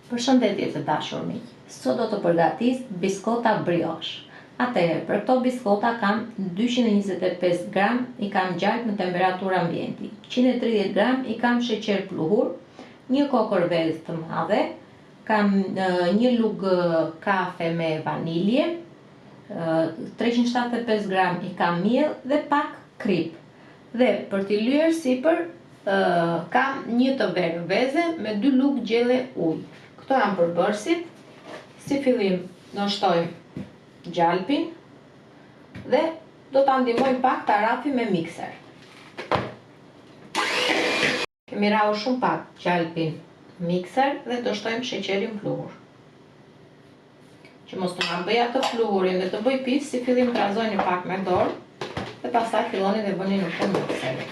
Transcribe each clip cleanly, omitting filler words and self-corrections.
Përshëndetje të dashur miq. Sot do të përgatis biskota brioche. Atëherë, për këto biskota kam 225 gram i kam gjalp në temperaturë ambienti, 130 gram i kam sheqer pluhur, një kokër vezë të madhe, kam një lug kafe me vanilje, 375 gram i kam miell dhe pak krip. Dhe për t'i lyer sipër kam një të verë veze me 2 lug gjelle ujë. Këto janë përbërësit. Si fillim do shtojmë gjalpin dhe do ta ndihmojmë pak ta rafi me mikser. Kemi rrahur shumë pak gjalpin në mikser dhe do shtojmë sheqerin pluhur. Që mos të na bëj atë pluhurin dhe të bëj pis, si fillim trazojeni pak me dorë dhe pastaj filloni dhe bëni në fund mikserin.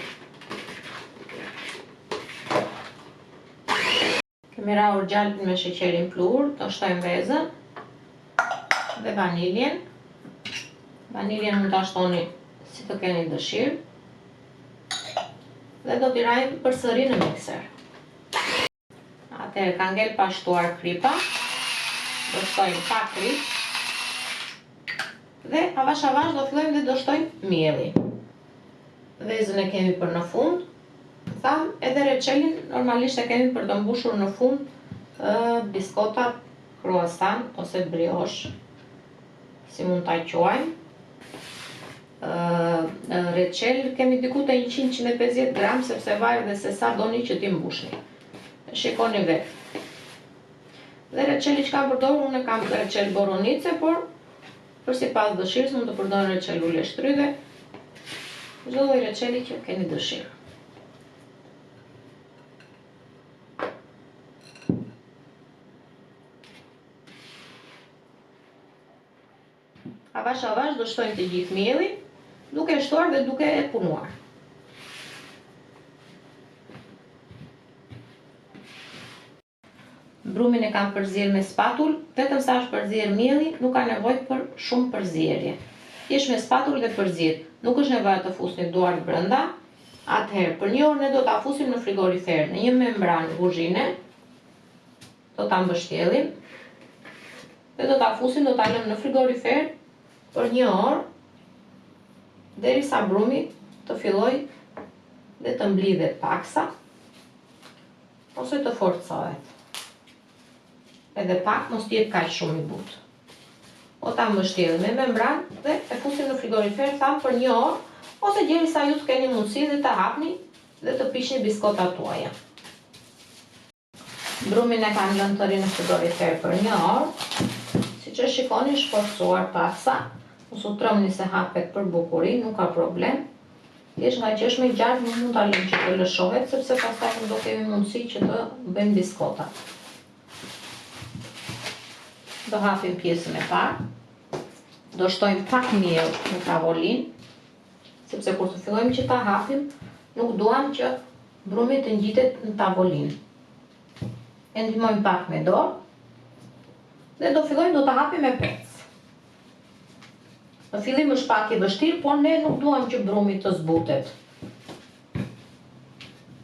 Kemi rrahur gjalpin me sheqerin pluhur, do shtojmë vezën dhe vaniljen. Vaniljen mund ta shtoni si të keni dëshirë. Dhe do t'i rrajmë përsëri në mikser. Atëherë ka ngel pa shtuar kripa. Do shtojmë pak krip. Dhe avash avash do fillojmë dhe do shtojmë miellin. Vezën e kemi për në fund. Tham edhe reçelin normalisht e kemi për të mbushur në fund biskotat croissant ose brioche, si mund ta quajmë. Reçel kemi diku te 100-150 gram, sepse varet dhe se sa doni që t'i mbushni. Shikoni vetë. Dhe reçeli që kam përdorur, unë kam reçel boronice, por përsipas dëshirës mund të përdorni reçel ule shtrydhe, çdo lloj reçeli që keni dëshirë. Avash avash do shtojmë të gjithë miellin, duke shtuar dhe duke e punuar. Brumin e kam përzier me spatull, vetëm sa është përzier mielli, nuk ka nevojë për shumë përzierje. Thjesht me spatull dhe përzier. Nuk është nevojë të fusni duart brenda. Atëherë, për 1 orë ne do ta fusim në frigorifer, në një membranë kuzhine. Do ta mbështjellim. Dhe do ta fusim, do ta lëmë në frigorifer për 1 orë, derisa brumi të filloj dhe të mblidhet paksa, ose të forcohet. Edhe pak, mos t'jetë kaq shumë i butë. O ta mbështjellim me membranë dhe e fusim në frigorifer thamë për 1 orë, ose derisa ju të keni mundësi dhe të hapni dhe të piqni biskotat tuaja. Brumin e kam lënë të ri në frigorifer për 1 orë. Siç e shikoni, është forcuar paksa. Mos u tremni se hapet për bukuri, nuk ka problem. Thjesht nga që është me gjalp nuk mund ta lëmë që të lëshohet, sepse pastaj nuk do kemi mundësi që të bëjmë biskotat. Do hapim pjesën e parë. Do shtojmë pak miell në tavolinë, sepse kur të fillojmë që ta hapim, nuk duam që brumi të ngjitet në tavolinë. E ndihmojmë pak me dorë dhe do fillojmë do ta hapim me pec. Në fillim është pak i vështirë, por ne nuk duam që brumi të zbutet.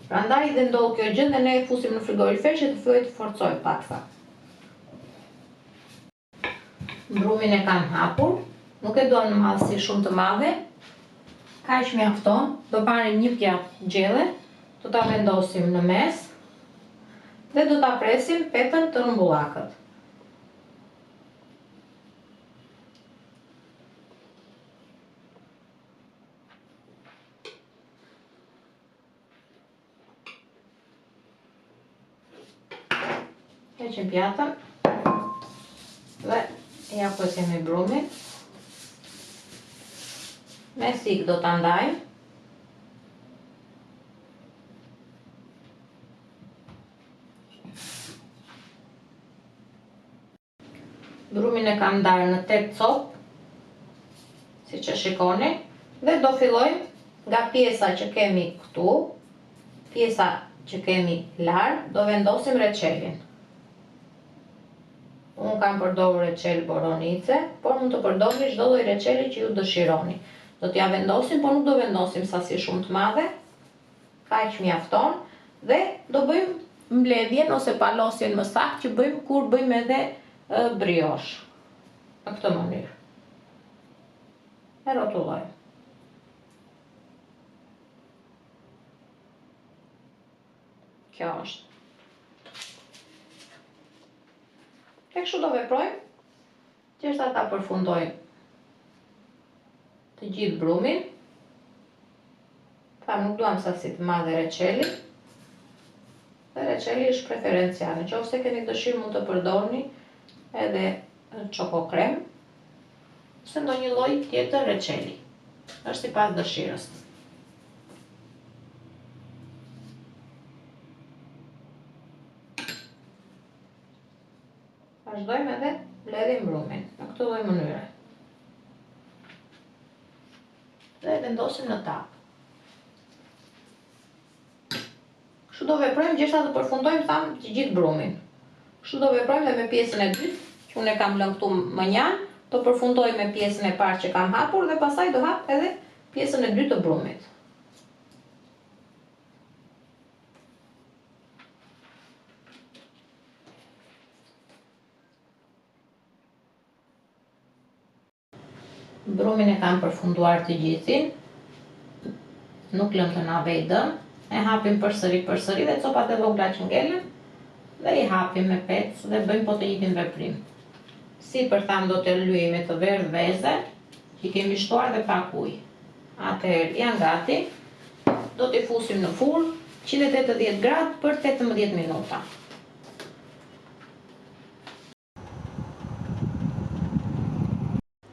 Prandaj dhe ndodh kjo gjë dhe ne e fusim në frigorifer që të fillojë të forcojë paksa. Brumin e kam hapur, nuk e dua në madhësi shumë të madhe. Kaq mjafton, do marrim një pjatë gjelle, do ta vendosim në mes dhe do ta presim petën të rrumbullakët. Heqim pjatën dhe ja kosemi brumin. Me sik do ta ndajmë. Brumin e kam ndarë në 8 copë, siç e shikoni, dhe do fillojmë nga pjesa që kemi këtu, pjesa që kemi larg, do vendosim reçelin. Unë kam përdorur reçel boronice, por mund të përdorni çdo lloj reçeli që ju dëshironi. Do t'ja vendosim, por nuk do vendosim sasi shumë të madhe, kaq mjafton, dhe do bëjmë mbledhjen ose palosjen më saktë që bëjmë kur bëjmë edhe brioche. Në këtë mënyrë. E rrotullojmë. Kjo është. E kështu do veprojmë, që ta përfundojmë të gjithë brumin. Nuk duam sasi të madhe reçeli. Dhe reçeli është preferencial. Nëse keni dëshirë mund të përdorni edhe çoko krem ose ndonjë lloj tjetër reçeli. Është sipas dëshirës. Vazhdojmë edhe mbledhim brumin në këtë lloj mënyre. Dhe vendosim në tavë. Kështu do veprojmë gjithashtu të përfundojmë thamë të gjithë brumin. Kështu do veprojmë dhe me pjesën e dytë, që unë e kam lënë këtu më njanë, do përfundoj me pjesën e parë që kam hapur dhe pastaj do hap edhe pjesën e dytë të brumit. Brumin e kam përfunduar të gjithin, nuk lëm të na vej dëm, e hapim përsëri dhe copat e vogla që ngelen, dhe i hapim me pecë dhe bëjmë po të njëjtin veprim. Sipër tham do të lyej me të verdhë veze, që i kemi shtuar dhe pak ujë. Atëherë janë gati, do t'i fusim në furrë 180 gradë për 18 minuta.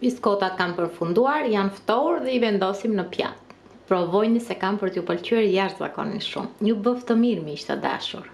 Biskotat kanë përfunduar, janë ftohur dhe i vendosim në pjatë. Provojni se kanë për t'ju pëlqyer jashtëzakonisht shumë. Ju bëf të mirë miq të dashur.